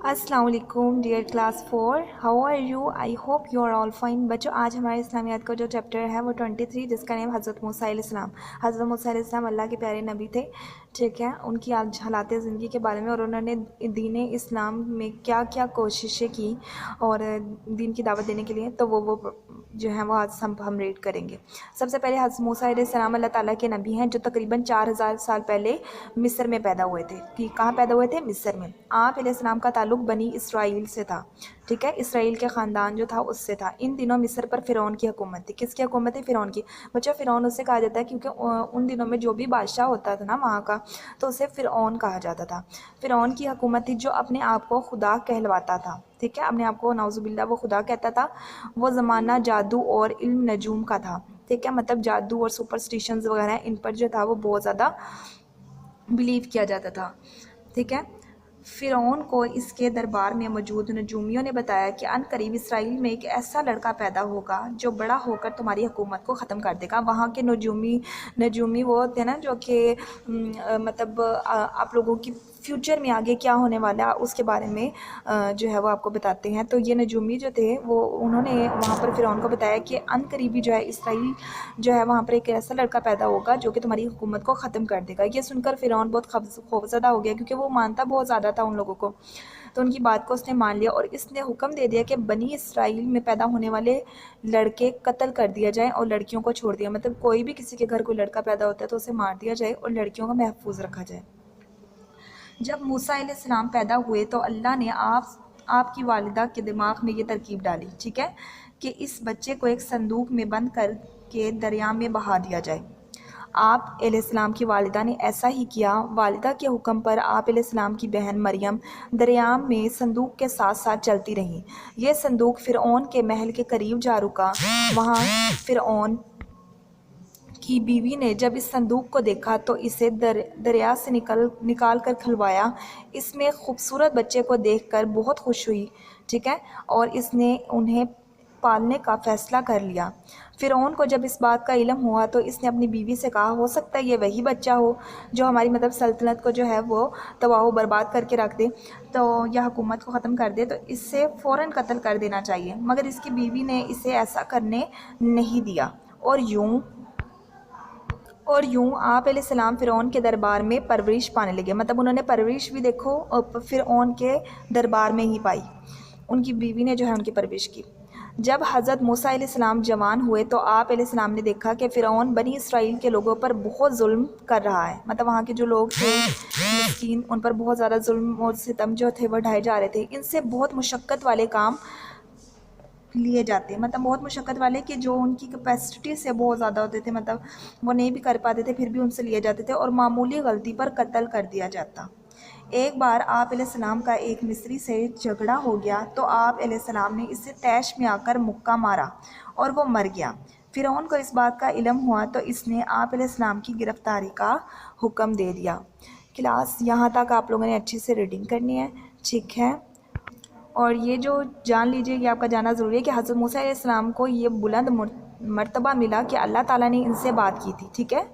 अस्सलाम वालेकुम dear class 4, how are you? I hope you are all fine. बच्चों, आज हमारे इस्लामियात का जो चैप्टर है वो 23, जिसका नेम हज़रत मूसा अलैहिस्सलाम। हज़रत मूसा अलैहिस्सलाम अल्लाह के प्यारे नबी थे, ठीक है। उनकी आज हालात ज़िंदगी के बारे में और उन्होंने दीन इस्लाम में क्या क्या कोशिशें की और दीन की दावत देने के लिए, तो वो जो है वो आज हम रीड करेंगे। सबसे पहले हज़रत मूसा अलैहिस्सलाम अल्लाह ताला के नबी हैं, जो तकरीबन 4000 साल पहले मिस्र में पैदा हुए थे। कि कहाँ पैदा हुए थे? मिस्र में। आप अलैहिस्सलाम का ताल्लुक़ बनी इसराइल से था, ठीक है। इसराइल के ख़ानदान जो था उससे था। इन दिनों मिस्र पर फ़िरौन की हुकूमत थी। किसकी हुकूमत थी? फ़िरौन की। बच्चों, फ़िरौन उससे कहा जाता है क्योंकि उन दिनों में जो भी बादशाह होता था ना वहाँ का, तो उसे फ़िरौन कहा जाता था। फ़िरौन की हुकूमत थी जो अपने आप को खुदा कहलवाता था, ठीक है। अपने आप को नाउज़ुबिल्लाह वो खुदा कहता था। वो ज़माना जादू और इल्म नजूम का था, ठीक है। मतलब जादू और सुपरस्टिशंस वगैरह इन पर जो था वो बहुत ज़्यादा बिलीव किया जाता था, ठीक है। फ़िरौन को इसके दरबार में मौजूद नजूमियों ने बताया कि अनकरीब इसराइल में एक ऐसा लड़का पैदा होगा जो बड़ा होकर तुम्हारी हुकूमत को ख़त्म कर देगा। वहाँ के नजूमी वो होते हैं ना जो कि मतलब आप लोगों की फ्यूचर में आगे क्या होने वाला उसके बारे में जो है वो आपको बताते हैं। तो ये नजूमी जो थे वो उन्होंने वहाँ पर फ़िरौन को बताया कि अनकरीबी जो है इसराइल जो है वहाँ पर एक ऐसा लड़का पैदा होगा जो कि तुम्हारी हुकूमत को ख़त्म कर देगा। ये सुनकर फ़िरौन बहुत खौफज़दा हो गया, क्योंकि वो मानता बहुत ज़्यादा था उन लोगों को। तो उनकी बात को उसने मान लिया और इसने हुक्म दे दिया कि बनी इसराइल में पैदा होने वाले लड़के कत्ल कर दिया जाए और लड़कियों को छोड़ दिया। मतलब कोई भी किसी के घर कोई लड़का पैदा होता है तो उसे मार दिया जाए और लड़कियों को महफूज रखा जाए। जब मूसा अलैहिस्सलाम पैदा हुए तो अल्लाह ने आपकी वालिदा के दिमाग में ये तरकीब डाली, ठीक है, कि इस बच्चे को एक संदूक में बंद करके दरिया में बहा दिया जाए। आप अलैहिस्सलाम की वालिदा ने ऐसा ही किया। वालिदा के हुक्म पर आप अलैहिस्सलाम की बहन मरियम दरिया में संदूक के साथ साथ चलती रहीं। यह संदूक फ़िरऔन के महल के करीब जा रुका। वहाँ फ़िरऔन की बीवी ने जब इस संदूक को देखा तो इसे दरिया से निकाल कर खुलवाया। इसमें खूबसूरत बच्चे को देखकर बहुत खुश हुई, ठीक है, और इसने उन्हें पालने का फ़ैसला कर लिया। फ़िरौन को जब इस बात का इल्म हुआ तो इसने अपनी बीवी से कहा, हो सकता है ये वही बच्चा हो जो हमारी मतलब सल्तनत को जो है वो तबाह बर्बाद करके रख दे, तो या हुकूमत को ख़त्म कर दे, तो इससे फ़ौरन कत्ल कर देना चाहिए। मगर इसकी बीवी ने इसे ऐसा करने नहीं दिया और यूं आप अलैहिस्सलाम फ़िरौन के दरबार में परवरिश पाने लगे। मतलब उन्होंने परवरिश भी देखो फ़िरौन के दरबार में ही पाई। उनकी बीवी ने जो है उनकी परवरिश की। जब हज़रत मूसा अलैहिस्सलाम जवान हुए तो आप अलैहिस्सलाम ने देखा कि फ़िरौन बनी इसराइल के लोगों पर बहुत जुल्म कर रहा है। मतलब वहाँ के जो लोग थे मिस्कीन, उन पर बहुत ज़्यादा जुल्म और सितम जो थे वो ढाए जा रहे थे। इनसे बहुत मुशक्क़त वाले काम लिए जाते, मतलब बहुत मुशक्क़त वाले कि जो उनकी कैपेसिटी से बहुत ज़्यादा होते थे, मतलब वो नहीं भी कर पाते थे फिर भी उनसे लिए जाते थे और मामूली गलती पर कत्ल कर दिया जाता। एक बार आप अलैहिस्सलाम का एक मिस्री से झगड़ा हो गया तो आप अलैहिस्सलाम ने इससे तैश में आकर मुक्का मारा और वो मर गया। फ़िरौन को इस बात का इल्म हुआ तो इसने आप अलैहिस्सलाम की गिरफ़्तारी का हुक्म दे दिया। क्लास यहाँ तक आप लोगों ने अच्छे से रीडिंग करनी है, ठीक है। और ये जो जान लीजिए कि आपका जानना ज़रूरी है कि हज़रत मूसा अलैहिस्सलाम को ये बुलंद मर्तबा मिला कि अल्लाह ताला ने इनसे बात की थी, ठीक है,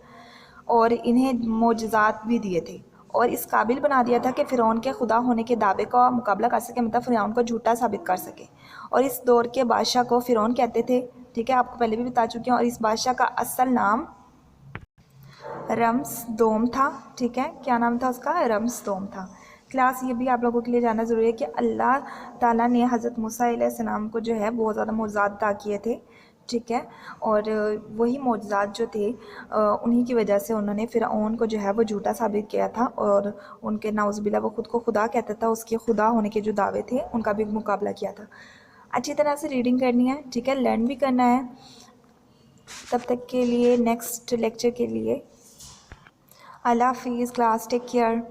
और इन्हें मोजज़ात भी दिए थे और इस काबिल बना दिया था कि फ़िरौन के खुदा होने के दावे का मुकाबला कर सके, मतलब फ़िरौन को झूठा साबित कर सके। और इस दौर के बादशाह को फ़िरौन कहते थे, ठीक है, आपको पहले भी बता चुकी हूँ। और इस बादशाह का असल नाम रम्सदोम था, ठीक है। क्या नाम था उसका? रम्सदोम था। क्लास ये भी आप लोगों के लिए जानना ज़रूरी है कि अल्लाह ताला ने हज़रत मूसा अलैहिस्सलाम को जो है बहुत ज़्यादा मोज़ात अता किए थे, ठीक है। और वही मोज़ात जो थे उन्हीं की वजह से उन्होंने फ़िरऔन को जो है वो झूठा साबित किया था और उनके नाउज़ुबिल्लाह वो ख़ुद को खुदा कहता था, उसके खुदा होने के जो दावे थे उनका भी मुकाबला किया था। अच्छी तरह से रीडिंग करनी है, ठीक है, लर्न भी करना है। तब तक के लिए नेक्स्ट लेक्चर के लिए अल्लाह हाफ़िज़। Class take care.